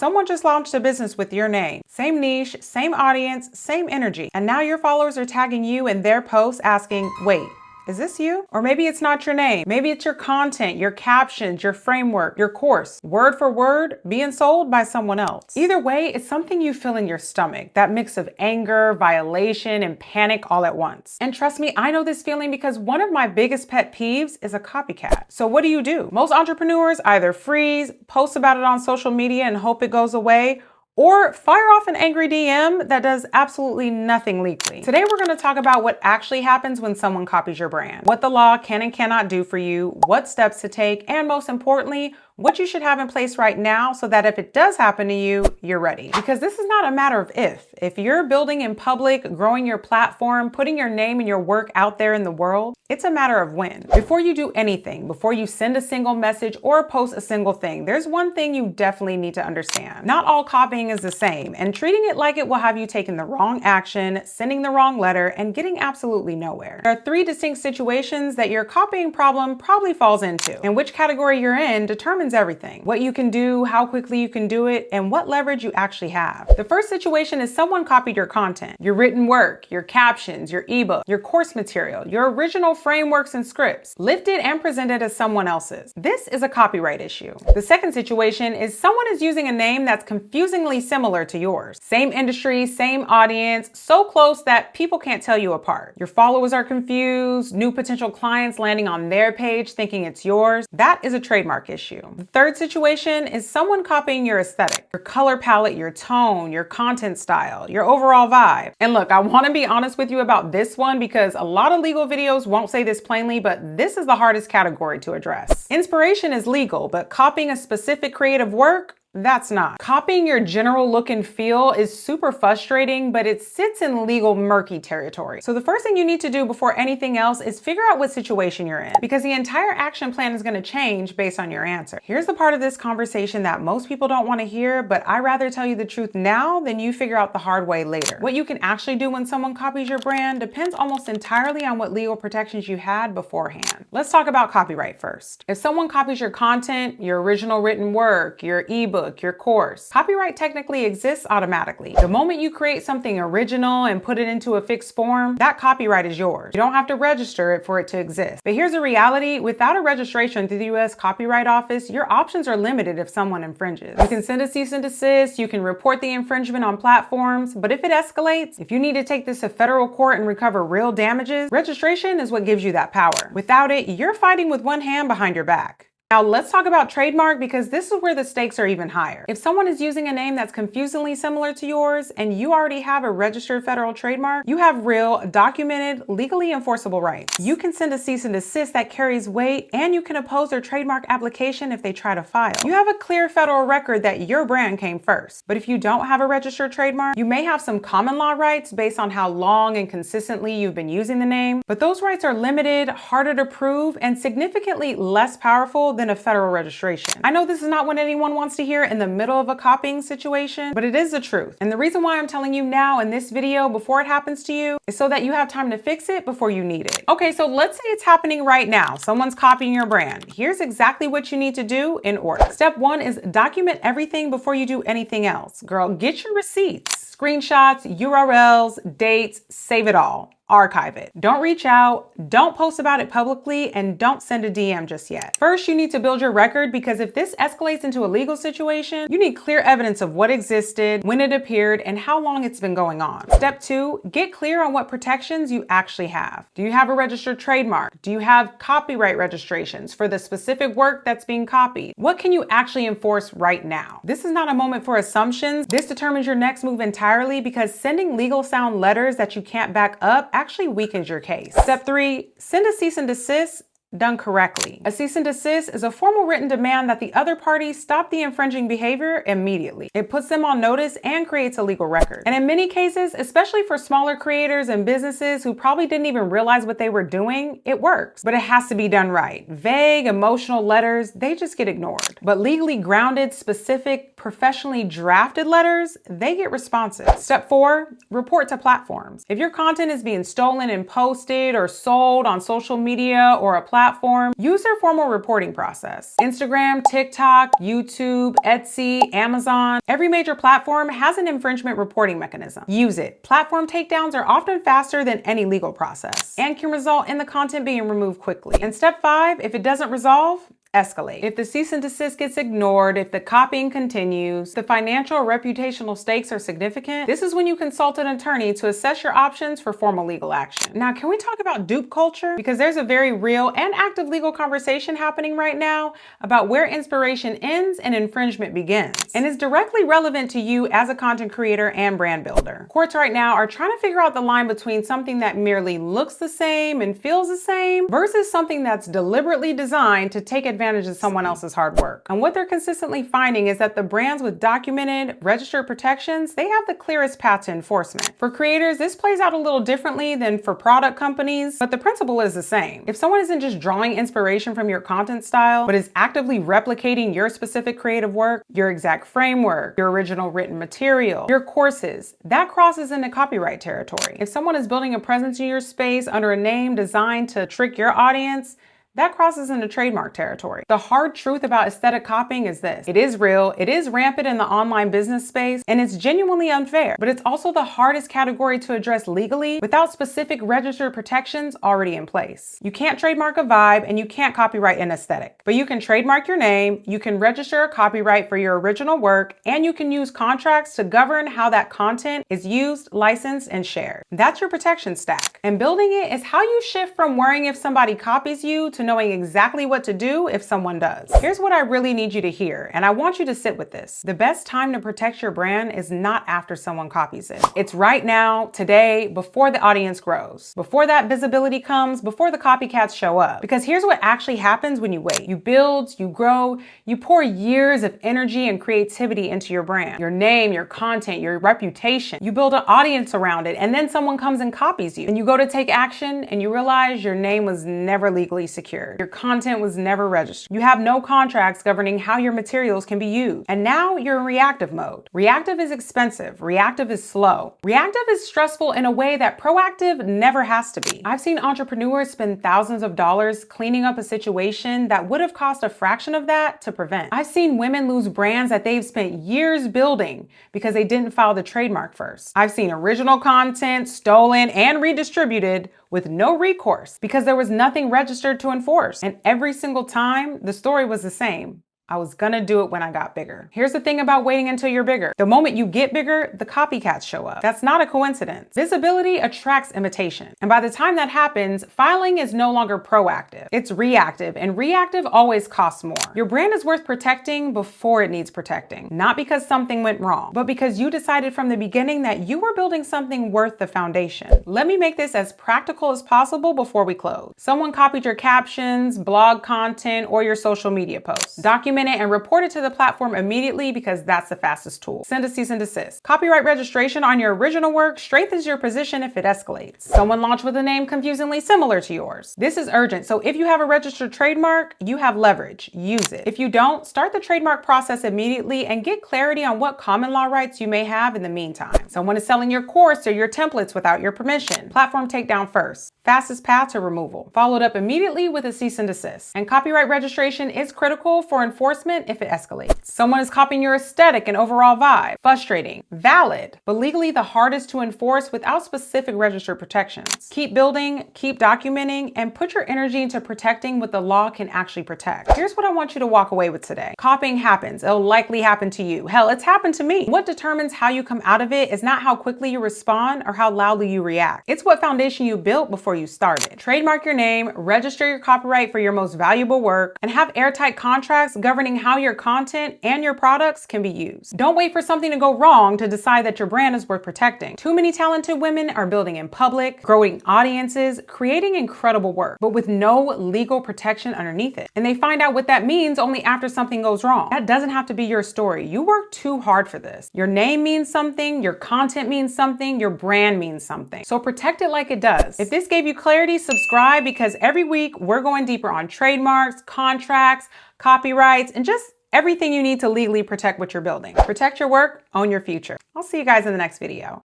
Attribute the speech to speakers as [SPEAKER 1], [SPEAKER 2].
[SPEAKER 1] Someone just launched a business with your name. Same niche, same audience, same energy. And now your followers are tagging you in their posts asking, wait, is this you? Or maybe it's not your name. Maybe it's your content, your captions, your framework, your course, word for word, being sold by someone else. Either way, it's something you feel in your stomach, that mix of anger, violation, and panic all at once. And trust me, I know this feeling because one of my biggest pet peeves is a copycat. So what do? Most entrepreneurs either freeze, post about it on social media and hope it goes away, or fire off an angry DM that does absolutely nothing legally. Today, we're going to talk about what actually happens when someone copies your brand, what the law can and cannot do for you, what steps to take, and most importantly, what you should have in place right now so that if it does happen to you, you're ready. Because this is not a matter of if. If you're building in public, growing your platform, putting your name and your work out there in the world, it's a matter of when. Before you do anything, before you send a single message or post a single thing, there's one thing you definitely need to understand. Not all copying is the same, and treating it like it will have you taking the wrong action, sending the wrong letter, and getting absolutely nowhere. There are 3 distinct situations that your copying problem probably falls into, and which category you're in determines everything. What you can do, how quickly you can do it, and what leverage you actually have. The first situation is someone copied your content, your written work, your captions, your ebook, your course material, your original frameworks and scripts, lifted and presented as someone else's. This is a copyright issue. The second situation is someone is using a name that's confusingly similar to yours. Same industry, same audience, so close that people can't tell you apart. Your followers are confused, new potential clients landing on their page thinking it's yours. That is a trademark issue. The third situation is someone copying your aesthetic, your color palette, your tone, your content style, your overall vibe. And look, I want to be honest with you about this one because a lot of legal videos won't say this plainly, but this is the hardest category to address. Inspiration is legal, but copying a specific creative work, that's not. Copying your general look and feel is super frustrating, but it sits in legal murky territory. So the first thing you need to do before anything else is figure out what situation you're in, because the entire action plan is going to change based on your answer. Here's the part of this conversation that most people don't want to hear, but I rather tell you the truth now than you figure out the hard way later. What you can actually do when someone copies your brand depends almost entirely on what legal protections you had beforehand. Let's talk about copyright first. If someone copies your content, your original written work, your ebook, your course, copyright technically exists automatically. The moment you create something original and put it into a fixed form, that copyright is yours. You don't have to register it for it to exist. But here's the reality: without a registration through the US Copyright Office, your options are limited if someone infringes. You can send a cease and desist, you can report the infringement on platforms, but if it escalates, if you need to take this to federal court and recover real damages, registration is what gives you that power. Without it, you're fighting with one hand behind your back. Now let's talk about trademark, because this is where the stakes are even higher. If someone is using a name that's confusingly similar to yours and you already have a registered federal trademark, you have real, documented, legally enforceable rights. You can send a cease and desist that carries weight, and you can oppose their trademark application if they try to file. You have a clear federal record that your brand came first. But if you don't have a registered trademark, you may have some common law rights based on how long and consistently you've been using the name, but those rights are limited, harder to prove, and significantly less powerful than a federal registration. I know this is not what anyone wants to hear in the middle of a copying situation, but it is the truth. And the reason why I'm telling you now in this video before it happens to you is so that you have time to fix it before you need it. Okay, so let's say it's happening right now. Someone's copying your brand. Here's exactly what you need to do in order. Step 1 is document everything before you do anything else. Girl, get your receipts, screenshots, URLs, dates, save it all. Archive it. Don't reach out, don't post about it publicly, and don't send a DM just yet. First, you need to build your record, because if this escalates into a legal situation, you need clear evidence of what existed, when it appeared, and how long it's been going on. Step 2, get clear on what protections you actually have. Do you have a registered trademark? Do you have copyright registrations for the specific work that's being copied? What can you actually enforce right now? This is not a moment for assumptions. This determines your next move entirely, because sending legal sound letters that you can't back up actually weakens your case. Step 3, send a cease and desist done correctly. A cease and desist is a formal written demand that the other party stop the infringing behavior immediately. It puts them on notice and creates a legal record. And in many cases, especially for smaller creators and businesses who probably didn't even realize what they were doing, it works. But it has to be done right. Vague, emotional letters, they just get ignored. But legally grounded, specific, professionally drafted letters, they get responses. Step 4, report to platforms. If your content is being stolen and posted or sold on social media or a platform, platform, use their formal reporting process. Instagram, TikTok, YouTube, Etsy, Amazon, every major platform has an infringement reporting mechanism. Use it. Platform takedowns are often faster than any legal process and can result in the content being removed quickly. And step 5, if it doesn't resolve, escalate. If the cease and desist gets ignored, if the copying continues, the financial or reputational stakes are significant, this is when you consult an attorney to assess your options for formal legal action. Now, can we talk about dupe culture? Because there's a very real and active legal conversation happening right now about where inspiration ends and infringement begins, and is directly relevant to you as a content creator and brand builder. Courts right now are trying to figure out the line between something that merely looks the same and feels the same versus something that's deliberately designed to take advantage of someone else's hard work. And what they're consistently finding is that the brands with documented, registered protections, they have the clearest path to enforcement. For creators, this plays out a little differently than for product companies, but the principle is the same. If someone isn't just drawing inspiration from your content style, but is actively replicating your specific creative work, your exact framework, your original written material, your courses, that crosses into copyright territory. If someone is building a presence in your space under a name designed to trick your audience, that crosses into trademark territory. The hard truth about aesthetic copying is this: it is real, it is rampant in the online business space, and it's genuinely unfair, but it's also the hardest category to address legally without specific registered protections already in place. You can't trademark a vibe and you can't copyright an aesthetic, but you can trademark your name, you can register a copyright for your original work, and you can use contracts to govern how that content is used, licensed, and shared. That's your protection stack. And building it is how you shift from worrying if somebody copies you to knowing exactly what to do if someone does. Here's what I really need you to hear, and I want you to sit with this. The best time to protect your brand is not after someone copies it. It's right now, today, before the audience grows, before that visibility comes, before the copycats show up. Because here's what actually happens when you wait. You build, you grow, you pour years of energy and creativity into your brand, your name, your content, your reputation. You build an audience around it, and then someone comes and copies you. And you go to take action and you realize your name was never legally secure. Your content was never registered. You have no contracts governing how your materials can be used. And now you're in reactive mode. Reactive is expensive. Reactive is slow. Reactive is stressful in a way that proactive never has to be. I've seen entrepreneurs spend thousands of dollars cleaning up a situation that would have cost a fraction of that to prevent. I've seen women lose brands that they've spent years building because they didn't file the trademark first. I've seen original content stolen and redistributed with no recourse because there was nothing registered to enforce. And every single time, the story was the same: I was gonna do it when I got bigger. Here's the thing about waiting until you're bigger. The moment you get bigger, the copycats show up. That's not a coincidence. Visibility attracts imitation. And by the time that happens, filing is no longer proactive. It's reactive, and reactive always costs more. Your brand is worth protecting before it needs protecting. Not because something went wrong, but because you decided from the beginning that you were building something worth the foundation. Let me make this as practical as possible before we close. Someone copied your captions, blog content, or your social media posts. Document it and report it to the platform immediately because that's the fastest tool. Send a cease and desist. Copyright registration on your original work strengthens your position if it escalates. Someone launched with a name confusingly similar to yours. This is urgent, so if you have a registered trademark, you have leverage. Use it. If you don't, start the trademark process immediately and get clarity on what common law rights you may have in the meantime. Someone is selling your course or your templates without your permission. Platform takedown first. Fastest path to removal. Followed up immediately with a cease and desist. And copyright registration is critical for enforcement if it escalates. Someone is copying your aesthetic and overall vibe. Frustrating. Valid. But legally the hardest to enforce without specific registered protections. Keep building, keep documenting, and put your energy into protecting what the law can actually protect. Here's what I want you to walk away with today. Copying happens. It'll likely happen to you. Hell, it's happened to me. What determines how you come out of it is not how quickly you respond or how loudly you react. It's what foundation you built before you started. Trademark your name, register your copyright for your most valuable work, and have airtight contracts governing how your content and your products can be used. Don't wait for something to go wrong to decide that your brand is worth protecting. Too many talented women are building in public, growing audiences, creating incredible work, but with no legal protection underneath it. And they find out what that means only after something goes wrong. That doesn't have to be your story. You work too hard for this. Your name means something, your content means something, your brand means something. So protect it like it does. If this gave you clarity, subscribe, because every week we're going deeper on trademarks, contracts, copyrights, and just everything you need to legally protect what you're building. Protect your work, own your future. I'll see you guys in the next video.